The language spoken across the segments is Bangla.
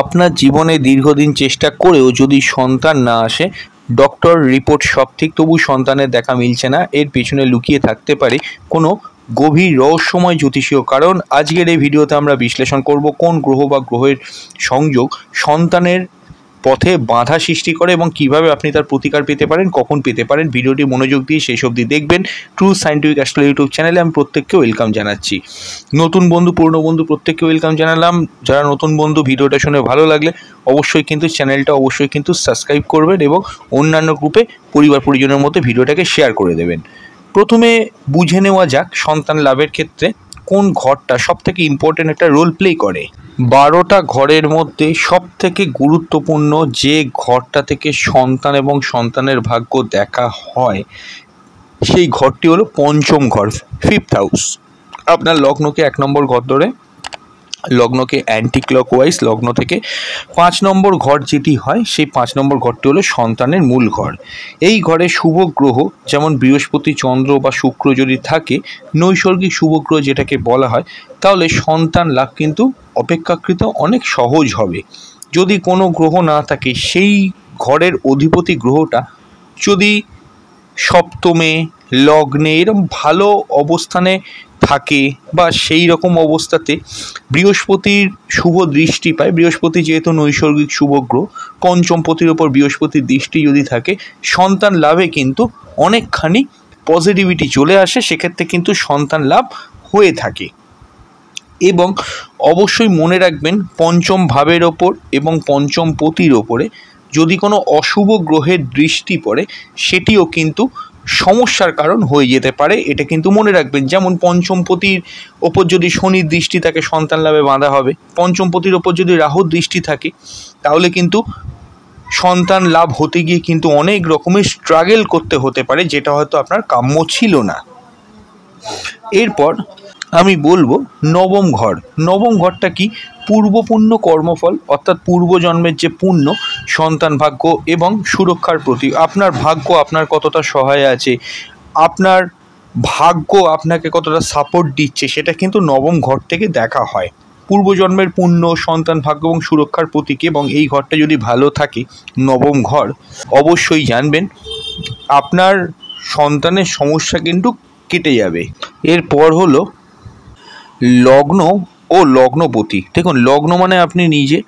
আপনার জীবনে দীর্ঘদিন চেষ্টা করেও যদি সন্তান না আসে, ডক্টর রিপোর্ট সব ঠিক তবু সন্তানের দেখা মিলছে না, এর পেছনে লুকিয়ে থাকতে পারে কোনো গভীর রহস্যময় জ্যোতিষীয় কারণ। আজকের এই ভিডিওতে আমরা বিশ্লেষণ করব কোন গ্রহ বা গ্রহের সংযোগ সন্তানের পথে বাধা সৃষ্টি করে এবং কিভাবে আপনি তার প্রতিকার পেতে পারেন, কখন পেতে পারেন। ভিডিওটি মনোযোগ দিয়ে শেষ অবধি দেখবেন। ট্রু সায়েন্টিফিক অ্যাস্ট্রোলজি ইউটিউব চ্যানেলে আমি প্রত্যেককে ওয়েলকাম জানাচ্ছি। নতুন বন্ধু, পুরনো বন্ধু প্রত্যেককে ওয়েলকাম জানালাম। যারা নতুন বন্ধু, ভিডিওটা শুনে ভালো লাগলে অবশ্যই কিন্তু চ্যানেলটা সাবস্ক্রাইব করবেন এবং অন্যান্য গ্রুপে পরিবার পরিজনের মধ্যে ভিডিওটাকে শেয়ার করে দেবেন। প্রথমে বুঝে নেওয়া যাক সন্তান লাভের ক্ষেত্রে কোন ঘরটা সবথেকে ইম্পর্টেন্ট একটা রোল প্লে করে। 12টা ঘরের মধ্যে সবথেকে গুরুত্বপূর্ণ যে ঘরটা থেকে সন্তান এবং সন্তানের ভাগ্য দেখা হয় সেই ঘরটি হলো পঞ্চম ঘর, 5th হাউস। আপনার লগ্নকে 1 নম্বর ঘর ধরে, লগ্নকে অ্যান্টি ক্লকওয়াইজ লগ্ন থেকে 5 নম্বর ঘর যেটি হয় সেই 5 নম্বর ঘরটি হলো সন্তানের মূল ঘর। এই ঘরে শুভ গ্রহ যেমন বৃহস্পতি, চন্দ্র বা শুক্র যদি থাকে, নৈসর্গিক শুভ গ্রহ যেটাকে বলা হয়, তাহলে সন্তান লাভ কিন্তু অপেক্ষাকৃত অনেক সহজ হবে। যদি কোনো গ্রহ না থাকে, সেই ঘরের অধিপতি গ্রহটা যদি সপ্তমে, লগ্নে এরকম ভালো অবস্থানে থাকে বা সেই রকম অবস্থাতে বৃহস্পতির শুভ দৃষ্টি পায়, বৃহস্পতি যেহেতু নৈসর্গিক শুভ গ্রহ, পঞ্চমপতির ওপর বৃহস্পতির দৃষ্টি যদি থাকে, সন্তান লাভে কিন্তু অনেকখানি পজিটিভিটি চলে আসে, সেক্ষেত্রে কিন্তু সন্তান লাভ হয়ে থাকে। এবং অবশ্যই মনে রাখবেন, পঞ্চম ভাবের ওপর এবং পঞ্চম পতির ওপরে যদি কোনো অশুভ গ্রহের দৃষ্টি পড়ে, সেটিও কিন্তু সমস্যার কারণ হয়ে যেতে পারে, এটা কিন্তু মনে রাখবেন। যেমন পঞ্চমপতির ওপর যদি শনির দৃষ্টি থাকে, সন্তান লাভে বাধা হবে। পঞ্চমপতির ওপর যদি রাহুর দৃষ্টি থাকে, তাহলে কিন্তু সন্তান লাভ হতে গিয়ে কিন্তু অনেক রকমের স্ট্রাগল করতে হতে পারে, যেটা হয়তো আপনার কাম্য ছিল না। এরপর আমি বলবো নবম ঘর। নবম ঘরটা কি? পূর্বপুণ্য কর্মফল, অর্থাৎ পূর্বজন্মের যে পুণ্য, সন্তান ভাগ্য এবং সুরক্ষার প্রতীক। আপনার ভাগ্য আপনার কতটা সহায় আছে, আপনার ভাগ্য আপনাকে কতটা সাপোর্ট দিচ্ছে, সেটা কিন্তু নবম ঘর থেকে দেখা হয়। পূর্বজন্মের পুণ্য, সন্তান ভাগ্য এবং সুরক্ষার প্রতীক, এবং এই ঘরটা যদি ভালো থাকে, নবম ঘর, অবশ্যই জানবেন আপনার সন্তানের সমস্যা কিন্তু কেটে যাবে। এরপর হলো লগ্ন ও লগ্নপতি। দেখুন, লগ্ন মানে আপনি নিজে,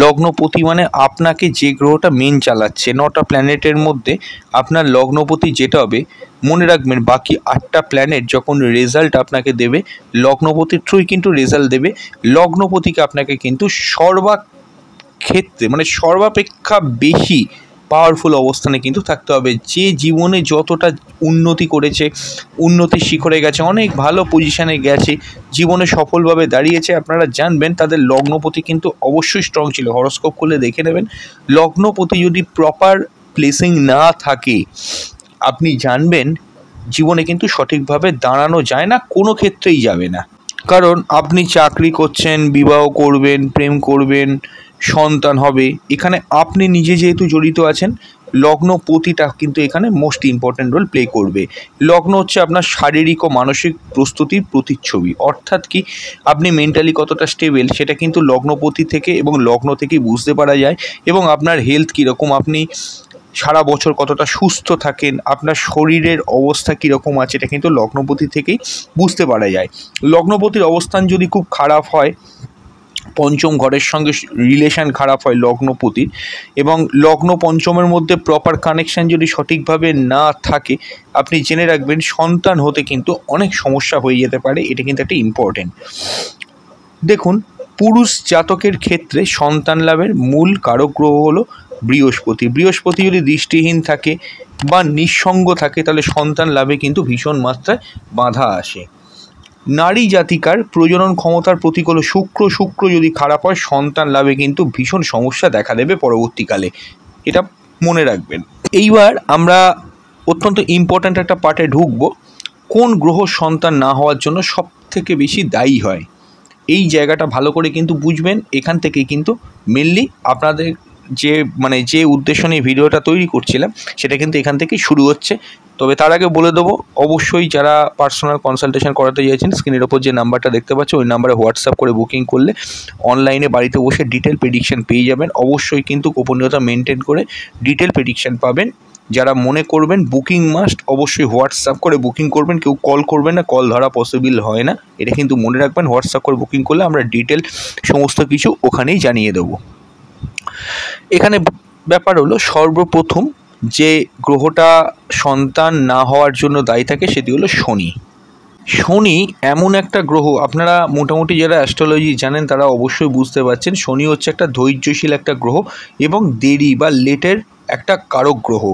লগ্নপতি মানে আপনাকে যে গ্রহটা মেন চালাচ্ছে। 9টা প্ল্যানেটের মধ্যে আপনার লগ্নপতি যেটা হবে, মনে রাখবেন বাকি 8টা প্ল্যানেট যখন রেজাল্ট আপনাকে দেবে, লগ্নপতির থ্রুই কিন্তু রেজাল্ট দেবে। লগ্নপতিকে আপনাকে কিন্তু সর্বাক্ষেত্রে মানে সর্বাপেক্ষা বেশি পাওয়ারফুল অবস্থানে কিন্তু থাকতে হবে। যে জীবনে যতটা উন্নতি করেছে, উন্নতির শিখরে গেছে, অনেক ভালো পজিশানে গেছে, জীবনে সফলভাবে দাঁড়িয়েছে, আপনারা জানবেন তাদের লগ্নপতি কিন্তু অবশ্যই স্ট্রং ছিল। হরস্কোপ খুলে দেখে নেবেন, লগ্নপতি যদি প্রপার প্লেসিং না থাকে, আপনি জানবেন জীবনে কিন্তু সঠিকভাবে দাঁড়ানো যায় না, কোনো ক্ষেত্রেই যাবে না। কারণ আপনি চাকরি করছেন, বিবাহ করবেন, প্রেম করবেন, সন্তান হবে, এখানে আপনি নিজে যেহেতু জড়িত আছেন, লগ্নপতিটা কিন্তু এখানে মোস্ট ইম্পর্ট্যান্ট রোল প্লে করবে। লগ্ন হচ্ছে আপনার শারীরিক ও মানসিক প্রস্তুতির প্রতিচ্ছবি। অর্থাৎ কি, আপনি মেন্টালি কতটা স্টেবল সেটা কিন্তু লগ্নপতি থেকে এবং লগ্ন থেকেই বুঝতে পারা যায়। এবং আপনার হেলথ কীরকম, আপনি সারা বছর কতটা সুস্থ থাকেন, আপনার শরীরের অবস্থা কীরকম আছে, এটা কিন্তু লগ্নপতি থেকেই বুঝতে পারা যায়। লগ্নপতির অবস্থান যদি খুব খারাপ হয়, পঞ্চম ঘরের সঙ্গে রিলেশান খারাপ হয় লগ্নপতির, এবং লগ্ন পঞ্চমের মধ্যে প্রপার কানেকশান যদি সঠিকভাবে না থাকে, আপনি জেনে রাখবেন সন্তান হতে কিন্তু অনেক সমস্যা হয়ে যেতে পারে। এটা কিন্তু একটা ইম্পর্টেন্ট। দেখুন, পুরুষ জাতকের ক্ষেত্রে সন্তান লাভের মূল কারক গ্রহ হলো বৃহস্পতি। বৃহস্পতি যদি দৃষ্টিহীন থাকে বা নিঃসঙ্গ থাকে, তাহলে সন্তান লাভে কিন্তু ভীষণ মাত্রায় বাধা আসে। নারী জাতিকার প্রজনন ক্ষমতার প্রতীক হলো শুক্র। শুক্র যদি খারাপ হয়, সন্তান লাভে কিন্তু ভীষণ সমস্যা দেখা দেবে পরবর্তীকালে, এটা মনে রাখবেন। এইবার আমরা অত্যন্ত ইম্পর্ট্যান্ট একটা পার্টে ঢুকবো, কোন গ্রহ সন্তান না হওয়ার জন্য সব থেকে বেশি দায়ী হয়। এই জায়গাটা ভালো করে কিন্তু বুঝবেন, এখান থেকে কিন্তু মেনলি আপনাদের যে উদ্দেশ্য নিয়ে ভিডিওটা তৈরি করছিলাম সেটা কিন্তু এখান থেকেই শুরু হচ্ছে। তবে তার আগে বলে দেবো, অবশ্যই যারা পার্সোনাল কনসালটেশন করাতে চাইছেন স্ক্রিনের ওপর যে নাম্বারটা দেখতে পাচ্ছ ওই নাম্বারে হোয়াটসঅ্যাপ করে বুকিং করলে অনলাইনে বাড়িতে বসে ডিটেল প্রেডিকশন পেয়ে যাবেন। অবশ্যই কিন্তু গোপনীয়তা মেনটেন করে ডিটেল প্রেডিকশন পাবেন। যারা মনে করবেন বুকিং মাস্ট, অবশ্যই হোয়াটসঅ্যাপ করে বুকিং করবেন, কেউ কল করবেন না, কল ধরা পসিবল হয় না, এটা কিন্তু মনে রাখবেন। হোয়াটসঅ্যাপ করে বুকিং করলে আমরা ডিটেল সমস্ত কিছু ওখানেই জানিয়ে দেবো। এখানে ব্যাপার হলো, সর্বপ্রথম যে গ্রহটা সন্তান না হওয়ার জন্য দায়ী থাকে সেটি হলো শনি। শনি এমন একটা গ্রহ, আপনারা মোটামুটি যারা অ্যাস্ট্রোলজি জানেন তারা অবশ্যই বুঝতে পারছেন, শনি হচ্ছে একটা ধৈর্যশীল একটা গ্রহ এবং দেরি বা লেটের একটা কারক গ্রহ,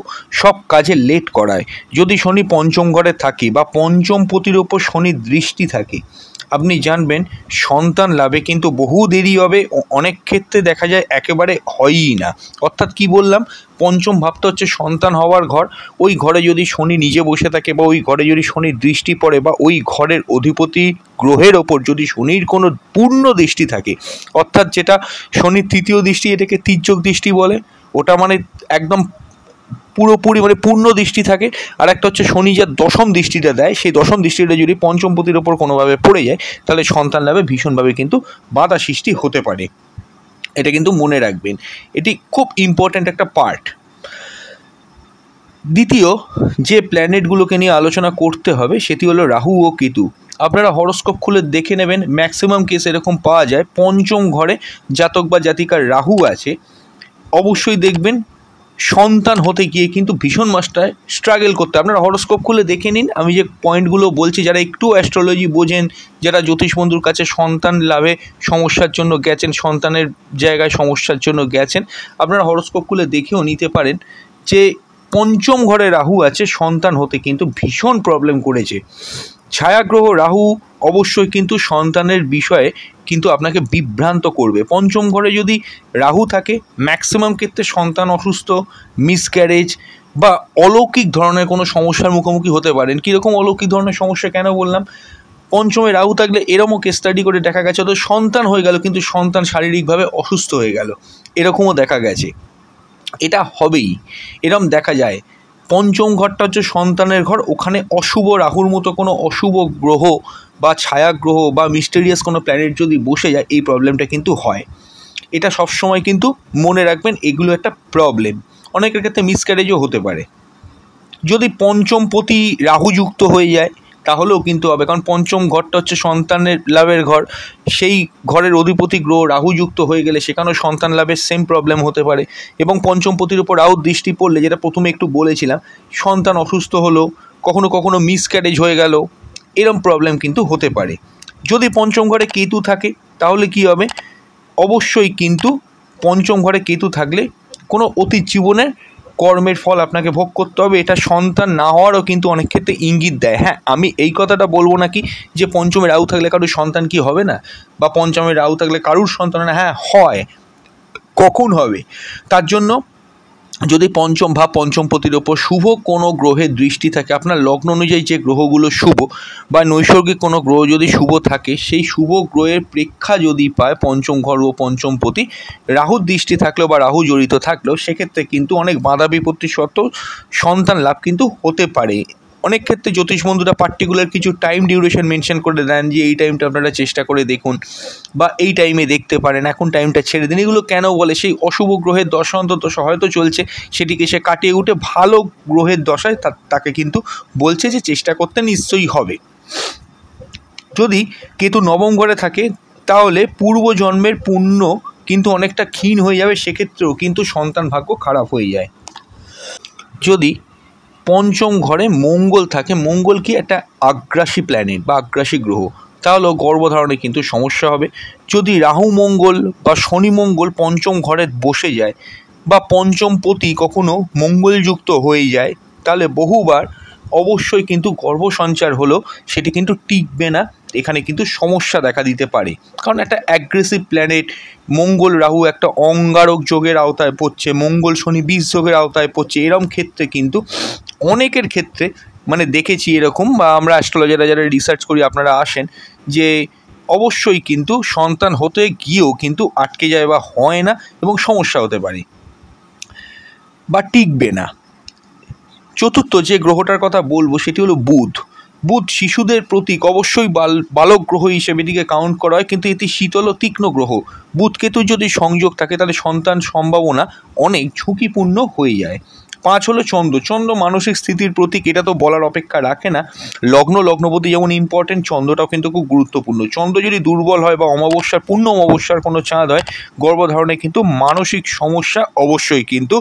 সব কাজে লেট করায়। যদি শনি পঞ্চম ঘরে থাকে বা পঞ্চম পতির ওপর শনির দৃষ্টি থাকে, আপনি জানবেন সন্তান লাভে কিন্তু বহু দেরি হবে, অনেক ক্ষেত্রে দেখা যায় একেবারে হয়ই না। অর্থাৎ কি বললাম, পঞ্চম ভাবটা হচ্ছে সন্তান হওয়ার ঘর, ওই ঘরে যদি শনি নিজে বসে থাকে বা ওই ঘরে যদি শনির দৃষ্টি পড়ে বা ওই ঘরের অধিপতি গ্রহের ওপর যদি শনির কোনো পূর্ণ দৃষ্টি থাকে, অর্থাৎ যেটা শনির তৃতীয় দৃষ্টি, এটাকে তির্যক দৃষ্টি বলে, ওটা মানে একদম পুরোপুরি মানে পূর্ণ দৃষ্টি থাকে। আর একটা হচ্ছে শনি যা দশম দৃষ্টিটা দেয়, সেই দশম দৃষ্টিটা যদি পঞ্চমপতির ওপর কোনোভাবে পড়ে যায় তাহলে সন্তান লাভে ভীষণভাবে কিন্তু বাধা সৃষ্টি হতে পারে। এটা কিন্তু মনে রাখবেন, এটি খুব ইম্পর্ট্যান্ট একটা পার্ট। দ্বিতীয় যে প্ল্যানেটগুলোকে নিয়ে আলোচনা করতে হবে সেটি হলো রাহু ও কেতু। আপনারা হরোস্কোপ খুলে দেখে নেবেন, ম্যাক্সিমাম কেস এরকম পাওয়া যায় পঞ্চম ঘরে জাতক বা জাতিকার রাহু আছে, অবশ্যই দেখবেন সন্তান হতে গিয়ে কিন্তু ভীষণ মাত্রায় স্ট্রাগল করতে। আপনারা হরোস্কোপ খুলে দেখে নিন, আমি যে পয়েন্টগুলো বলছি, যারা একটু অ্যাস্ট্রোলজি বোঝেন, যারা জ্যোতিষ বন্ধুর কাছে সন্তান লাভে সমস্যার জন্য গেছেন, সন্তানের জায়গায় সমস্যার জন্য গেছেন, আপনারা হরোস্কোপ খুলে দেখেও নিতে পারেন যে পঞ্চম ঘরে রাহু আছে, সন্তান হতে কিন্তু ভীষণ প্রবলেম করেছে। ছায়াগ্রহ রাহু অবশ্যই কিন্তু সন্তানের বিষয়ে কিন্তু আপনাকে বিভ্রান্ত করবে। পঞ্চম ঘরে যদি রাহু থাকে ম্যাক্সিমাম ক্ষেত্রে সন্তান অসুস্থ, মিসক্যারেজ বা অলৌকিক ধরনের কোনো সমস্যার মুখোমুখি হতে পারেন। কীরকম অলৌকিক ধরনের সমস্যা কেন বললাম, পঞ্চমে রাহু থাকলে এরকমও কেস স্টাডি করে দেখা গেছে তো সন্তান হয়ে গেল কিন্তু সন্তান শারীরিকভাবে অসুস্থ হয়ে গেল, এরকমও দেখা গেছে। এটা হবেই, এরকম দেখা যায়। পঞ্চম ঘরটা হচ্ছে সন্তানের ঘর, ওখানে অশুভ রাহুর মতো কোনো অশুভ গ্রহ বা ছায়া গ্রহ বা মিস্টেরিয়াস কোনো প্ল্যানেট যদি বসে যায় এই প্রবলেমটা কিন্তু হয়। এটা সবসময় কিন্তু মনে রাখবেন, এগুলো একটা প্রবলেম। অনেকের ক্ষেত্রে মিসক্যারেজও হতে পারে। যদি পঞ্চম পতি রাহুযুক্ত হয়ে যায় তাহলেও কিন্তু হবে, কারণ পঞ্চম ঘরটা হচ্ছে সন্তানের লাভের ঘর, সেই ঘরের অধিপতি গ্রহ রাহুযুক্ত হয়ে গেলে সেখানেও সন্তান লাভের সেম প্রবলেম হতে পারে। এবং পঞ্চম পতির উপর রাহুর দৃষ্টি পড়লে, যেটা প্রথমে একটু বলেছিলাম, সন্তান অসুস্থ হলো, কখনো কখনো মিসক্যারেজ হয়ে গেল, এরম প্রবলেম কিন্তু হতে পারে। যদি পঞ্চম ঘরে কেতু থাকে তাহলে কি হবে, অবশ্যই কিন্তু পঞ্চম ঘরে কেতু থাকলে কোনো অতীত জীবনের কর্মের ফল আপনাকে ভোগ করতে হবে। এটা সন্তান না হওয়ারও কিন্তু অনেক ক্ষেত্রে ইঙ্গিত দেয়। হ্যাঁ, আমি এই কথাটা বলবো না কি যে পঞ্চমে রাহু থাকলে কারোর সন্তান কি হবে না, বা পঞ্চমে রাহু থাকলে কারুর সন্তান না, হ্যাঁ হয়। কখন হবে, তার জন্য যদি পঞ্চম ভাব পঞ্চম পতির ওপর শুভ কোনো গ্রহের দৃষ্টি থাকে, আপনার লগ্ন অনুযায়ী যে গ্রহগুলো শুভ বা নৈসর্গিক কোনো গ্রহ যদি শুভ থাকে, সেই শুভ গ্রহের প্রেক্ষা যদি পায় পঞ্চম ঘর ও পঞ্চম পতি, রাহুর দৃষ্টি থাকলেও বা রাহু জড়িত থাকলেও সেক্ষেত্রে কিন্তু অনেক বাধা বিপত্তি সত্ত্বেও সন্তান লাভ কিন্তু হতে পারে। অনেক ক্ষেত্রে জ্যোতিষ বন্ধুরা পার্টিকুলার কিছু টাইম ডিউরেশন মেনশন করে দেন যে এই টাইমটা আপনারা চেষ্টা করে দেখুন বা এই টাইমে দেখতে পারেন, এখন টাইমটা ছেড়ে দিন। এগুলো কেন বলে, সেই অশুভ গ্রহের দশা অন্তর্দশা হয়তো চলছে, সেটিকে সে কাটিয়ে উঠে ভালো গ্রহের দশায় তাকে কিন্তু বলছে যে চেষ্টা করতে নিশ্চয়ই হবে। যদি কেতু নবম ঘরে থাকে তাহলে পূর্বজন্মের পুণ্য কিন্তু অনেকটা ক্ষীণ হয়ে যাবে, সেক্ষেত্রেও কিন্তু সন্তান ভাগ্য খারাপ হয়ে যায়। যদি পঞ্চম ঘরে মঙ্গল থাকে, মঙ্গল কি একটা আগ্রাসী প্ল্যানেট বা আগ্রাসী গ্রহ, তাহলেও গর্ভধারণে কিন্তু সমস্যা হবে। যদি রাহু মঙ্গল বা শনি মঙ্গল পঞ্চম ঘরে বসে যায় বা পঞ্চম পতি কখনো মঙ্গলযুক্ত হয়ে যায় তাহলে বহুবার অবশ্যই কিন্তু গর্ভসঞ্চার হলো সেটি কিন্তু টিকবে না, এখানে কিন্তু সমস্যা দেখা দিতে পারে। কারণ একটা অ্যাগ্রেসিভ প্ল্যানেট মঙ্গল রাহু একটা অঙ্গারক যোগের আওতায় পড়ছে, মঙ্গল শনি বিষ যোগের আওতায় পড়ছে, এরম ক্ষেত্রে কিন্তু অনেকের ক্ষেত্রে মানে দেখেছি এরকম, বা আমরা অ্যাস্ট্রোলজাররা যারা রিসার্চ করি আপনারা আসেন, যে অবশ্যই কিন্তু সন্তান হতে গিয়েও কিন্তু আটকে যায় বা হয় না এবং সমস্যা হতে পারে। বা টিকবে না। চতুর্থ যে গ্রহটার কথা বলবো সেটি হলো বুধ। বুধ শিশুদের প্রতীক, অবশ্যই বালক গ্রহ হিসেবে এটিকে কাউন্ট করা হয়, কিন্তু এটি শীতল ও তীক্ষ্ণ গ্রহ। বুধ কেতুর যদি সংযোগ থাকে তাহলে সন্তান সম্ভাবনা অনেক ঝুঁকিপূর্ণ হয়ে যায়। 5 হলো চন্দ্র। চন্দ্র মানসিক স্থিতির প্রতীক, এটা তো বলার অপেক্ষা রাখে না। লগ্নপতি যেমন ইম্পর্টেন্ট, চন্দ্রটাও কিন্তু খুব গুরুত্বপূর্ণ। চন্দ্র যদি দুর্বল হয় বা পূর্ণ অমাবস্যার কোনো চাঁদ হয়, গর্ভধারণে কিন্তু মানসিক সমস্যা অবশ্যই কিন্তু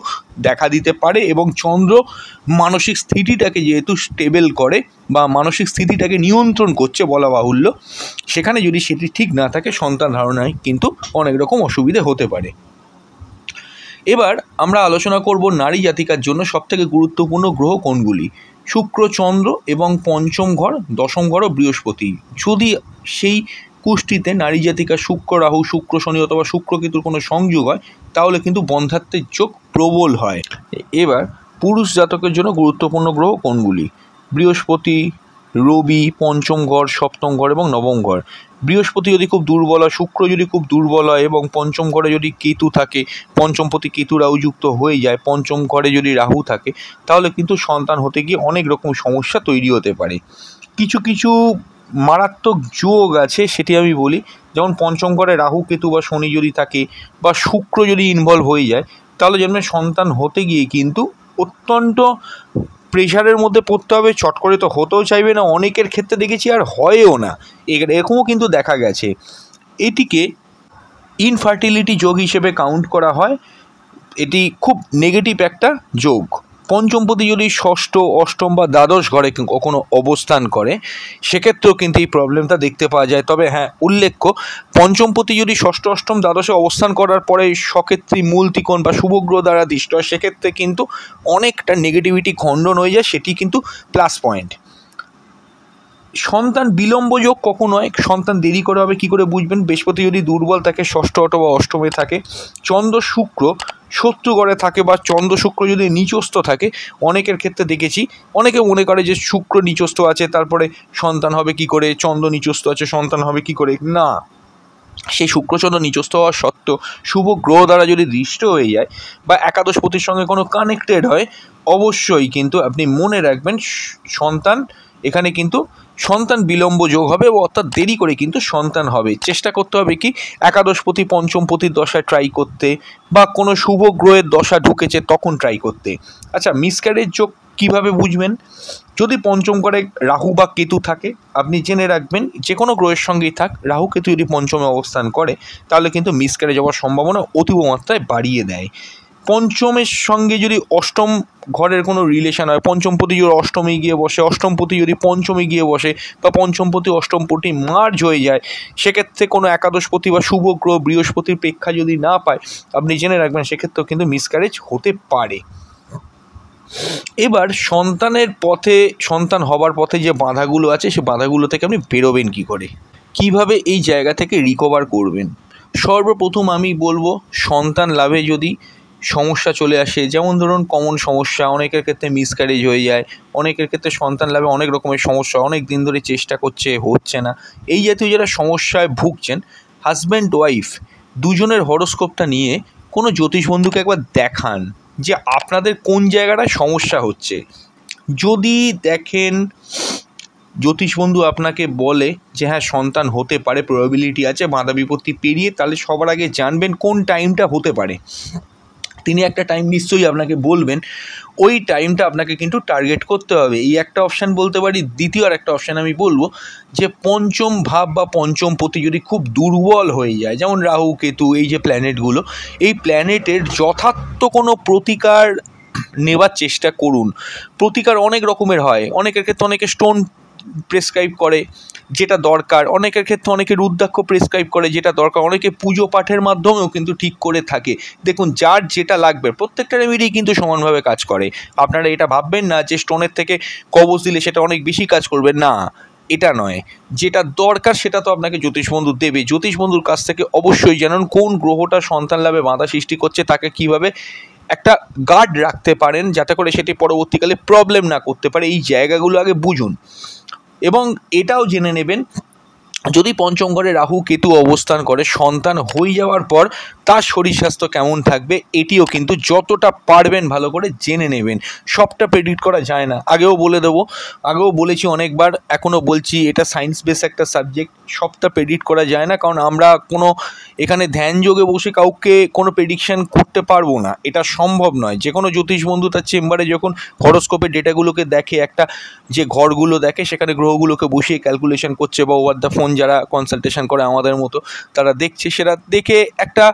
দেখা দিতে পারে। এবং চন্দ্র মানসিক স্থিতিটাকে যেহেতু স্টেবল করে বা মানসিক স্থিতিটাকে নিয়ন্ত্রণ করছে বলা বাহুল্য, সেখানে যদি সেটি ঠিক না থাকে সন্তান ধারণায় কিন্তু অনেক রকম অসুবিধে হতে পারে। এবার আমরা আলোচনা করব নারী জাতিকার জন্য সবথেকে গুরুত্বপূর্ণ গ্রহ কোনগুলি। শুক্র, চন্দ্র এবং পঞ্চম ঘর, দশম ঘর ও বৃহস্পতি। যদি সেই কুষ্টিতে নারী জাতিকার শুক্র রাহু, শুক্র শনি অথবা শুক্র কেতুর কোনো সংযোগ হয় তাহলে কিন্তু বন্ধ্যাত্বের যোগ প্রবল হয়। এবার পুরুষ জাতকের জন্য গুরুত্বপূর্ণ গ্রহ কোনগুলি। বৃহস্পতি, রবি, পঞ্চম ঘর, সপ্তম ঘর এবং নবম ঘর। বৃহস্পতি যদি খুব দুর্বল হয়, শুক্র যদি খুব দুর্বল হয় এবং পঞ্চম ঘরে যদি কেতু থাকে, পঞ্চমপতি কেতু রাহু যুক্ত হয়ে যায়, পঞ্চম ঘরে যদি রাহু থাকে তাহলে কিন্তু সন্তান হতে গিয়ে অনেক রকম সমস্যা তৈরি হতে পারে। কিছু কিছু মারাত্মক যোগ আছে সেটি আমি বলি, যেমন পঞ্চম ঘরে রাহু, কেতু বা শনি যদি থাকে বা শুক্র যদি ইনভলভ হয়ে যায় তাহলে জন্মে সন্তান হতে গিয়ে কিন্তু অত্যন্ত প্রেশারের মধ্যে পড়তে হবে। চট করে তো হতেও চাইবে না, অনেকের ক্ষেত্রে দেখেছি আর হয়ও না, এরকমও কিন্তু দেখা গেছে। এটিকে ইনফার্টিলিটি যোগ হিসেবে কাউন্ট করা হয়। এটি খুব নেগেটিভ একটা যোগ। পঞ্চমপতি যদি ষষ্ঠ, অষ্টম বা দ্বাদশ ঘরে কখনো অবস্থান করে সেক্ষেত্রেও কিন্তু এই প্রবলেমটা দেখতে পাওয়া যায়। তবে হ্যাঁ, উল্লেখ্য, পঞ্চমপতি যদি ষষ্ঠ, অষ্টম, দ্বাদশে অবস্থান করার পরে সক্ষেত্রী, মূল ত্রিকোণ বা শুভগ্রহ দ্বারা দৃষ্ট হয় সেক্ষেত্রে কিন্তু অনেকটা নেগেটিভিটি খণ্ডন হয়ে যায়, সেটি কিন্তু প্লাস পয়েন্ট। সন্তান বিলম্ব যোগ কখন হয়, সন্তান দেরি করে হবে কী করে বুঝবেন। বৃহস্পতি যদি দুর্বল থাকে, ষষ্ঠ অথবা অষ্টমে থাকে, চন্দ্র শুক্র শত্রু ঘরে থাকে বা চন্দ্র শুক্র যদি নিচস্থ থাকে, অনেকের ক্ষেত্রে দেখেছি অনেকে মনে করে যে শুক্র নিচস্থ আছে তারপরে সন্তান হবে কি করে, চন্দ্র নিচস্থ আছে সন্তান হবে কি করে। না, সেই শুক্রচন্দ্র নিচস্থ হওয়া সত্ত্বেও শুভ গ্রহ দ্বারা যদি দৃষ্ট হয়ে যায় বা একাদশপতির সঙ্গে কোনো কানেক্টেড হয়, অবশ্যই কিন্তু আপনি মনে রাখবেন এখানে কিন্তু সন্তান বিলম্ব যোগ হবে, অর্থাৎ দেরি করে কিন্তু সন্তান হবে। চেষ্টা করতে হবে কি একাদশপতি, পঞ্চমপতির দশা ট্রাই করতে বা কোনো শুভ গ্রহের দশা ঢুকেছে তখন ট্রাই করতে। আচ্ছা, মিসক্যারেজ যোগ কীভাবে বুঝবেন? যদি পঞ্চম ঘরে রাহু বা কেতু থাকে, আপনি জেনে রাখবেন যে কোনো গ্রহের সঙ্গেই থাক, রাহু কেতু যদি পঞ্চমে অবস্থান করে তাহলে কিন্তু মিসক্যারেজ হওয়ার সম্ভাবনা অতীব মাত্রায় বাড়িয়ে দেয়। পঞ্চমের সঙ্গে যদি অষ্টম ঘরের কোনো রিলেশন হয়, পঞ্চমপতি যদি অষ্টমে গিয়ে বসে, অষ্টমপতি যদি পঞ্চমে গিয়ে বসে বা পঞ্চমপতি অষ্টমপতি মার্জ হয়ে যায়, সেক্ষেত্রে কোনো একাদশপতি বা শুভ গ্রহ বৃহস্পতির প্রেক্ষা যদি না পায়, আপনি জেনে রাখবেন সেক্ষেত্রেও কিন্তু মিসক্যারেজ হতে পারে। এবার সন্তান হবার পথে যে বাধাগুলো আছে সে বাধাগুলো থেকে আপনি বেরোবেন কী করে, কিভাবে এই জায়গা থেকে রিকভার করবেন। সর্বপ্রথম আমি বলবো, সন্তান লাভে যদি সমস্যা চলে আসে, যেমন ধরুন কমন সমস্যা, অনেকের ক্ষেত্রে মিসক্যারেজ হয়ে যায়, অনেকের ক্ষেত্রে সন্তান লাভে অনেক রকমের সমস্যা, অনেক দিন ধরে চেষ্টা করছে হচ্ছে না, এই জাতীয় যারা সমস্যায় ভুগছেন, হাজব্যান্ড ওয়াইফ দুজনের হরোস্কোপটা নিয়ে কোনো জ্যোতিষ বন্ধুকে একবার দেখান যে আপনাদের কোন জায়গাটায় সমস্যা হচ্ছে। যদি দেখেন জ্যোতিষ বন্ধু আপনাকে বলে যে হ্যাঁ সন্তান হতে পারে, প্রবাবিলিটি আছে, বাধা বিপত্তি পেরিয়ে, তাহলে সবার আগে জানবেন কোন টাইমটা হতে পারে। তিনি একটা টাইম নিশ্চয়ই আপনাকে বলবেন, ওই টাইমটা আপনাকে কিন্তু টার্গেট করতে হবে। এই একটা অপশান বলতে পারি। দ্বিতীয় আর একটা অপশান আমি বলবো যে পঞ্চম ভাব বা পঞ্চমপতি যদি খুব দুর্বল হয়ে যায়, যেমন রাহু কেতু, এই যে প্ল্যানেটগুলো, এই প্ল্যানেটের যথার্থ কোনো প্রতিকার নেবার চেষ্টা করুন। প্রতিকার অনেক রকমের হয়, অনেকের ক্ষেত্রে অনেকে স্টোন প্রেসক্রাইব করে যেটা দরকার, অনেকের ক্ষেত্রে অনেকে রুদ্রাক্ষ প্রেসক্রাইব করে যেটা দরকার, অনেকে পুজো পাঠের মাধ্যমেও কিন্তু ঠিক করে থাকে। দেখুন, যার যেটা লাগবে প্রত্যেকটা রেমেডি কিন্তু সমানভাবে কাজ করে। আপনারা এটা ভাববেন না যে স্টোনের থেকে কবচ দিলে সেটা অনেক বেশি কাজ করবে, না, এটা নয়। যেটা দরকার সেটা তো আপনাকে জ্যোতিষ বন্ধু দেবে। জ্যোতিষ বন্ধুর কাছ থেকে অবশ্যই জানুন কোন গ্রহটা সন্তান লাভে বাধা সৃষ্টি করছে, তাকে কিভাবে একটা গার্ড রাখতে পারেন যাতে করে সেটি পরবর্তীকালে প্রবলেম না করতে পারে, এই জায়গাগুলো আগে বুঝুন। এবং এটাও জেনে নেবেন যদি পঞ্চম ঘরে রাহু কেতু অবস্থান করে, সন্তান হয়ে যাওয়ার পর তার শরীর স্বাস্থ্য কেমন থাকবে এটিও কিন্তু যতটা পারবেন ভালো করে জেনে নেবেন। সবটা প্রেডিক্ট করা যায় না, আগেও বলে দেবো, আগেও বলেছি অনেকবার, এখনও বলছি, এটা সায়েন্স বেস একটা সাবজেক্ট, সবটা প্রেডিক্ট করা যায় না, কারণ আমরা কোনো এখানে ধ্যান যোগে বসে কাউকে কোনো প্রেডিকশান করতে পারবো না, এটা সম্ভব নয়। যে কোনো জ্যোতিষ বন্ধু তার চেম্বারে যখন হরোস্কোপের ডেটাগুলোকে দেখে, একটা যে ঘরগুলো দেখে সেখানে গ্রহগুলোকে বসিয়ে ক্যালকুলেশন করছে, বা ওভার দ্য ফোন যারা কনসালটেশন করে আমাদের মতো তারা দেখছে, সেটা দেখে একটা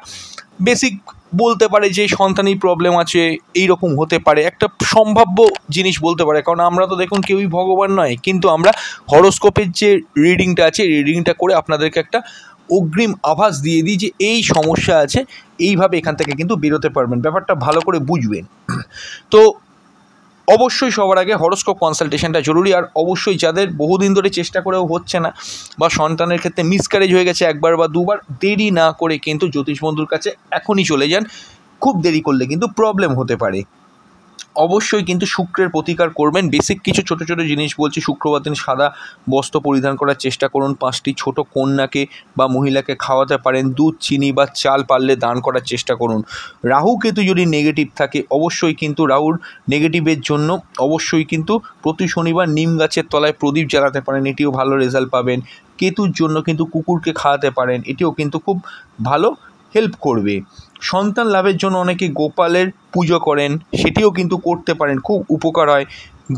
বেসিক বলতে পারে যে সন্তানেই প্রবলেম আছে, এইরকম হতে পারে, একটা সম্ভাব্য জিনিস বলতে পারে। কারণ আমরা তো দেখুন কেউই ভগবান নয়, কিন্তু আমরা হরোস্কোপের যে রিডিংটা আছে, রিডিংটা করে আপনাদেরকে একটা অগ্রিম আভাস দিয়ে দিই যে এই সমস্যা আছে, এইভাবে এখান থেকে কিন্তু বেরোতে পারবেন, ব্যাপারটা ভালো করে বুঝবেন। তো অবশ্যই সবার আগে হরোস্কোপ কনসালটেশনটা জরুরি। আর অবশ্যই যাদের বহুদিন ধরে চেষ্টা করেও হচ্ছে না, বা সন্তানের ক্ষেত্রে মিসক্যারেজ হয়ে গেছে একবার বা দুবার, দেরি না করে কিন্তু জ্যোতিষ বন্ধুর কাছে এখনই চলে যান। খুব দেরি করলে কিন্তু প্রবলেম হতে পারে। অবশ্যই কিন্তু শুক্রের প্রতিকার করবেন। বেসিক কিছু ছোট ছোট জিনিস বলছি। শুক্রবার দিন সাদা বস্ত্র পরিধান করার চেষ্টা করুন। 5টি ছোট কন্যাকে বা মহিলাকে খাওয়াতে পারেন। দুধ, চিনি বা চাল পারলে দান করার চেষ্টা করুন। রাহু কেতু যদি নেগেটিভ থাকে, অবশ্যই কিন্তু রাহুর নেগেটিভের জন্য অবশ্যই কিন্তু প্রতি শনিবার নিম গাছের তলায় প্রদীপ জ্বালাতে পারেন, এটিও ভালো রেজাল্ট পাবেন। কেতুর জন্য কিন্তু কুকুরকে খাওয়াতে পারেন, এটিও কিন্তু খুব ভালো হেল্প করবে। সন্তান লাভের জন্য অনেকে গোপালের পুজো করেন, সেটিও কিন্তু করতে পারেন, খুব উপকার হয়।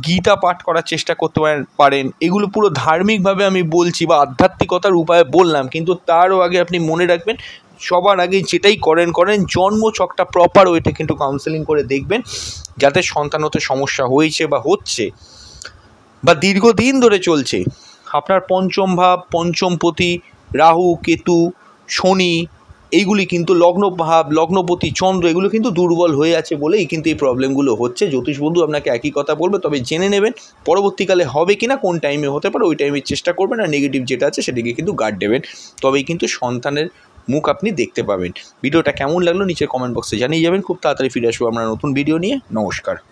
গীতা পাঠ করার চেষ্টা করতে পারেন। এগুলো পুরো ধার্মিকভাবে আমি বলছি বা আধ্যাত্মিকতার উপায়ে বললাম, কিন্তু তারও আগে আপনি মনে রাখবেন, সবার আগে যেটাই করেন জন্মছকটা প্রপার ওয়েতে কিন্তু কাউন্সেলিং করে দেখবেন, যাতে সন্তান হতে সমস্যা হয়েছে বা হচ্ছে বা দীর্ঘদিন ধরে চলছে, আপনার পঞ্চম ভাব, পঞ্চমপতি, রাহু, কেতু, শনি, এইগুলি কিন্তু লগ্নভাব, লগ্নপতি, চন্দ্র, এগুলো কিন্তু দুর্বল হয়ে আছে বলেই কিন্তু এই প্রবলেমগুলো হচ্ছে। জ্যোতিষ বন্ধু আপনাকে একই কথা বলবে, তবে জেনে নেবেন পরবর্তীকালে হবে কিনা, কোন টাইমে হতে পারে, ওই টাইমে চেষ্টা করবেন। আর নেগেটিভ যেটা আছে সেটিকে কিন্তু গার্ড দেবেন, তবেই কিন্তু সন্তানের মুখ আপনি দেখতে পাবেন। ভিডিওটা কেমন লাগলো নিচে কমেন্ট বক্সে জানিয়ে যাবেন। খুব তাড়াতাড়ি ফিরে আসবো আমরা নতুন ভিডিও নিয়ে। নমস্কার।